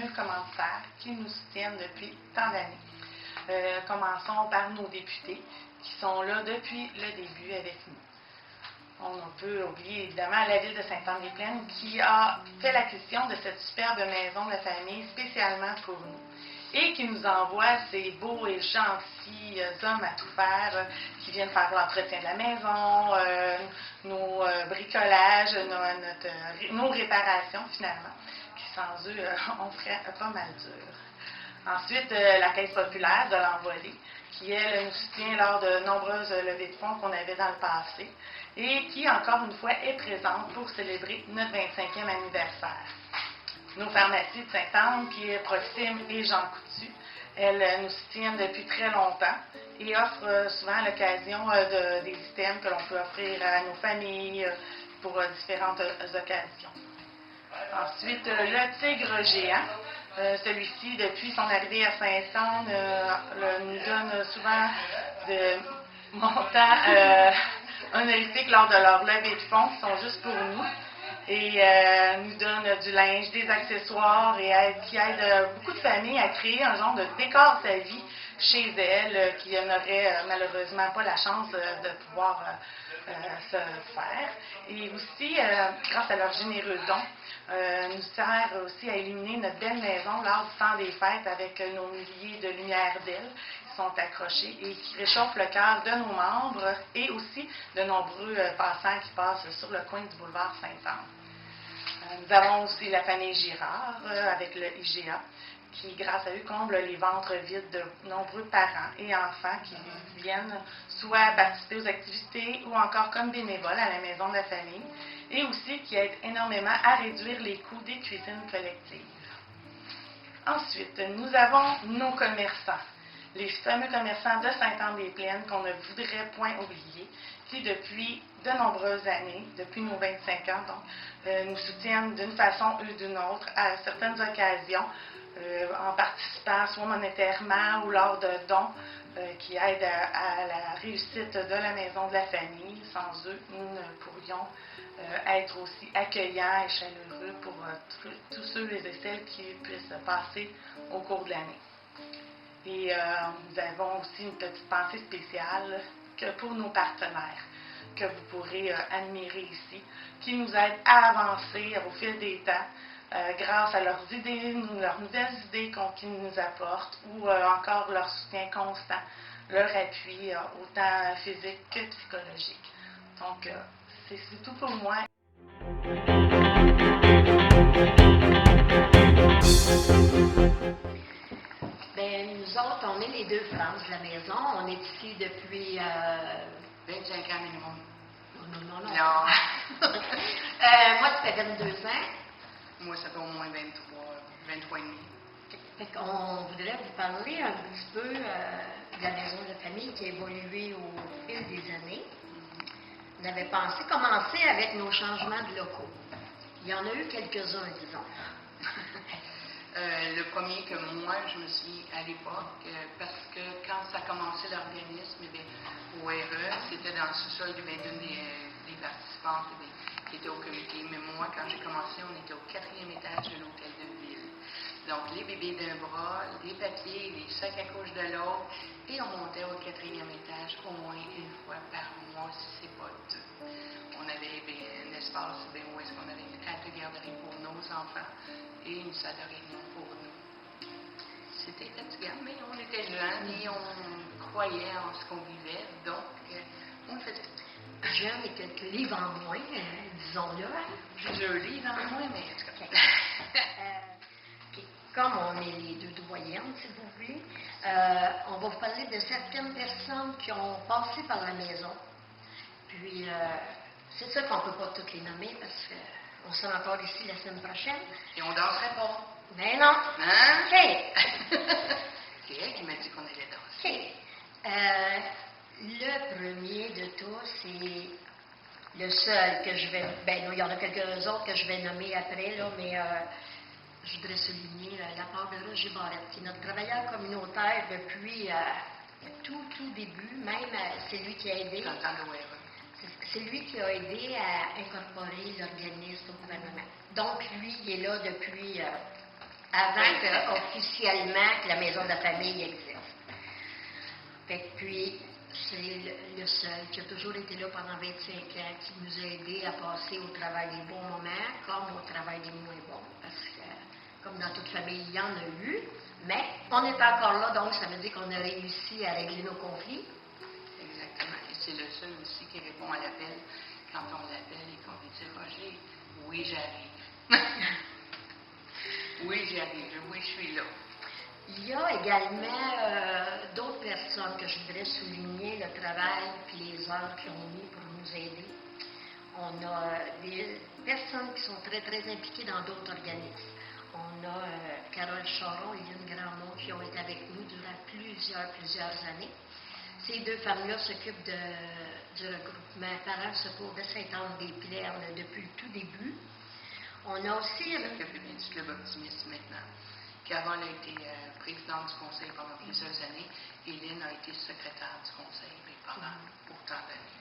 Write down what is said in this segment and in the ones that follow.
fameux commanditaires qui nous soutiennent depuis tant d'années. Commençons par nos députés qui sont là depuis le début avec nous. On peut oublier évidemment la ville de Sainte-Anne-des-Plaines qui a fait l'acquisition de cette superbe maison de famille spécialement pour nous et qui nous envoie ces beaux et gentils hommes à tout faire qui viennent faire l'entretien de la maison, nos bricolages, nos réparations finalement, qui sans eux, on ferait pas mal dur. Ensuite, la Caisse populaire de l'Envolée, qui, elle, nous soutient lors de nombreuses levées de fonds qu'on avait dans le passé et qui, encore une fois, est présente pour célébrer notre 25e anniversaire. Nos pharmacies de Sainte-Anne, qui est Proxime et Jean Coutu, elles nous soutiennent depuis très longtemps et offrent souvent l'occasion des items que l'on peut offrir à nos familles pour différentes occasions. Ensuite, le Tigre géant. Celui-ci, depuis son arrivée à Sainte-Anne, nous donne souvent de montants honorifiques lors de leur levée de fonds qui sont juste pour nous et nous donne du linge, des accessoires et qui aide beaucoup de familles à créer un genre de décor de sa vie chez elles qui n'auraient malheureusement pas la chance de pouvoir se faire. Et aussi, grâce à leurs généreux dons, nous sert aussi à illuminer notre belle maison lors du temps des fêtes avec nos milliers de lumières d'ailes qui sont accrochées et qui réchauffent le cœur de nos membres et aussi de nombreux passants qui passent sur le coin du boulevard Sainte-Anne. Nous avons aussi la famille Girard avec le IGA qui, grâce à eux, comble les ventres vides de nombreux parents et enfants qui viennent soit participer aux activités ou encore comme bénévoles à la maison de la famille et aussi qui aident énormément à réduire les coûts des cuisines collectives. Ensuite, nous avons nos commerçants, les fameux commerçants de Sainte-Anne-des-Plaines qu'on ne voudrait point oublier, qui depuis de nombreuses années, depuis nos 25 ans, donc, nous soutiennent d'une façon ou d'une autre à certaines occasions, en participant soit monétairement ou lors de dons qui aident à la réussite de la maison de la famille. Sans eux, nous ne pourrions être aussi accueillants et chaleureux pour tous ceux et celles qui puissent passer au cours de l'année. Et nous avons aussi une petite pensée spéciale pour nos partenaires que vous pourrez admirer ici, qui nous aident à avancer au fil des temps grâce à leurs idées, leurs nouvelles idées qu'ils nous apportent ou encore leur soutien constant, leur appui, autant physique que psychologique. Donc, c'est tout pour moi. Bien, nous autres, on est les deux France de la maison. On est ici depuis 25 ans minimum. Non. Non. Moi, ça fait 22 ans. Moi, ça fait au moins 23 et demi. Fait qu'on voudrait vous parler un petit peu de la maison de famille qui a évolué au fil des années. On avait pensé commencer avec nos changements de locaux. Il y en a eu quelques-uns, disons. Le premier que moi, je me suis à l'époque, parce que quand ça a commencé l'organisme, au RE, c'était dans le sous-sol d'une des participantes qui étaient au comité. Mais moi, quand j'ai commencé, on était au 4e étage de l'hôtel de ville. Donc, les bébés d'un bras, les papiers, les sacs à couche de l'autre, et on montait au 4e étage au moins une fois par mois, si c'est pas deux. On avait un espace où est-ce qu'on avait une halte de garderie pour nos enfants et une salle de réunion pour nous. C'était fatigant, mais on était jeunes et on croyait en ce qu'on vivait, donc on le faisait. Jeunes et quelques livres en moins, disons-le. J'ai 2 livres en moins, mais en tout cas. Comme on est les deux doyennes, si vous voulez, on va vous parler de certaines personnes qui ont passé par la maison. Puis, c'est sûr qu'on ne peut pas toutes les nommer parce qu'on sera encore ici la semaine prochaine. Et on danserait pas. Mais non. Hein? OK. C'est elle qui m'a dit qu'on allait danser. OK. Le premier de tous, c'est le seul que je vais... Ben, il y en a quelques autres que je vais nommer après, là, mais je voudrais souligner la part de Roger Barrette, qui est notre travailleur communautaire depuis tout début. Même, c'est lui qui a aidé. C'est lui qui a aidé à incorporer l'organisme au gouvernement. Donc, lui, il est là depuis avant que, officiellement, que la maison de la famille existe. Fait que puis, c'est le seul qui a toujours été là pendant 25 ans, qui nous a aidés à passer au travail des bons moments comme au travail des moins bons. Parce que, comme dans toute famille, il y en a eu, mais on est encore là, donc ça veut dire qu'on a réussi à régler nos conflits. Exactement. Et c'est le seul aussi qui répond à l'appel quand on l'appelle et qu'on lui dit Roger, oui, j'arrive. Oui, j'y arrive. Oui, je suis là. Il y a également d'autres personnes que je voudrais souligner, le travail et les heures qu'ils ont mis pour nous aider. On a des personnes qui sont très, très impliquées dans d'autres organismes. On a Carole Charon et Lynn Grandmont qui ont été avec nous durant plusieurs années. Ces deux femmes-là s'occupent du regroupement Parents Secours de Sainte-Anne-des-Plaines depuis le tout début. On a aussi... C'est s'occupe du Club Optimiste maintenant. Carole a été présidente du conseil pendant plusieurs années et Lynn a été secrétaire du conseil pendant autant d'années.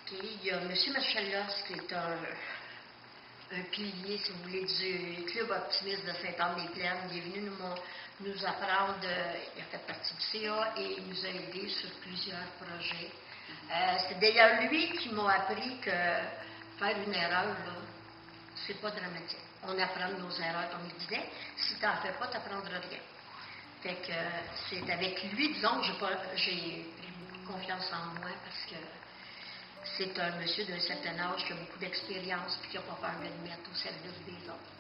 Okay. Il y a M. Machelos qui est un pilier, si vous voulez, du Club Optimiste de Sainte-Anne-des-Plaines. Il est venu nous apprendre, il a fait partie du CA et il nous a aidés sur plusieurs projets. C'est d'ailleurs lui qui m'a appris que faire une erreur, là, c'est pas dramatique. On apprend de nos erreurs, comme il disait. Si tu n'en fais pas, tu n'apprendras rien. Fait que c'est avec lui, disons, que j'ai pris beaucoup de confiance en moi parce que c'est un monsieur d'un certain âge qui a beaucoup d'expérience et qui n'a pas peur de le mettre au service des autres.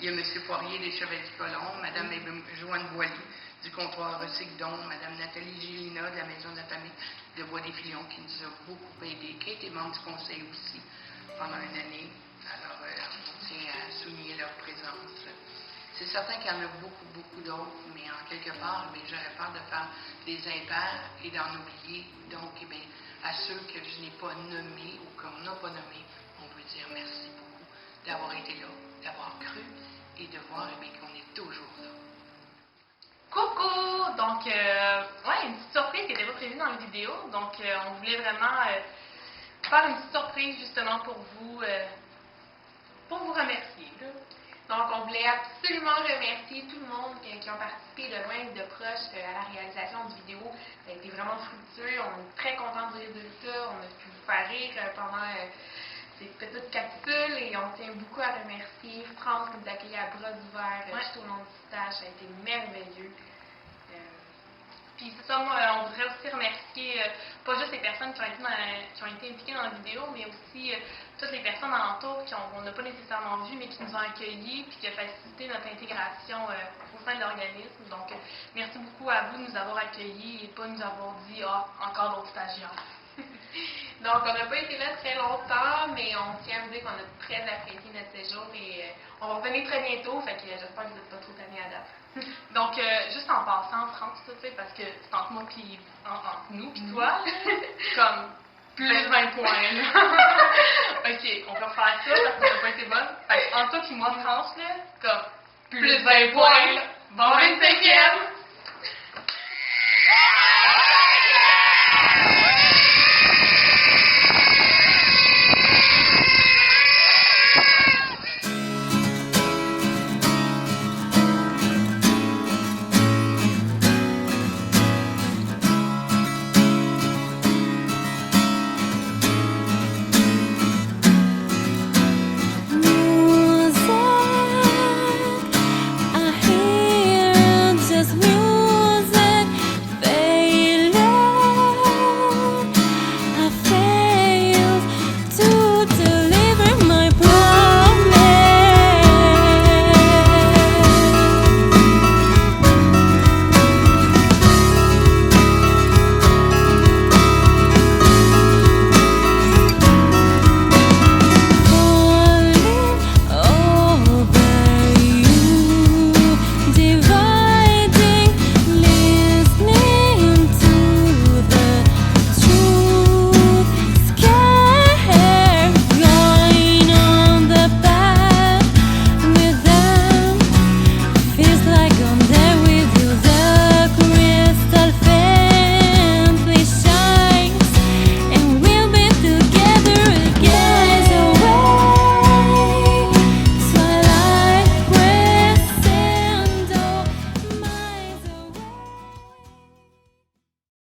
Il y a M. Poirier des Chevaliers-Colomb, Mme Joanne Boilly du comptoir Recycdon, Mme Nathalie Gélina de la Maison de la Famille de Bois-des-Filions qui nous a beaucoup aidés, qui a été membre du conseil aussi pendant une année. Alors, on tient à souligner leur présence. C'est certain qu'il y en a beaucoup d'autres, mais en quelque part, j'aurais peur de faire des impairs et d'en oublier. Donc, à ceux que je n'ai pas nommés ou qu'on n'a pas nommés, on veut dire merci beaucoup d'avoir été là, d'avoir cru et de voir qu'on est toujours là. Coucou! Donc, une petite surprise qui n'était pas prévue dans la vidéo. Donc, on voulait vraiment faire une petite surprise justement pour vous remercier. Là. Donc, on voulait absolument remercier tout le monde qui ont participé de loin et de proche à la réalisation du vidéo. Ça a été vraiment fructueux. On est très contents du résultat. On a pu vous faire rire pendant ces petites capsules et on tient beaucoup à remercier France qui nous a accueillis à bras ouverts tout au long du stage. Ça a été merveilleux. Puis c'est ça, moi, on voudrait aussi remercier pas juste les personnes qui ont été impliquées dans la vidéo, mais aussi toutes les personnes alentour qu'on n'a pas nécessairement vues, mais qui nous ont accueillis puis qui ont facilité notre intégration au sein de l'organisme. Donc, merci beaucoup à vous de nous avoir accueillis et pas nous avoir dit « Ah, encore d'autres stagiaires ». Donc, on n'a pas été là très longtemps, mais on tient à vous dire qu'on a très apprécié notre séjour et on va revenir très bientôt, fait que j'espère que vous n'êtes pas trop tannés à date. Donc, juste en passant, France, tu sais, parce que c'est entre moi puis entre nous puis toi, comme plus 20 points, là. OK, on peut refaire ça parce qu'on n'a pas été bonne. Fait que entre toi puis moi, France, là, comme plus 20 points, bon 25e!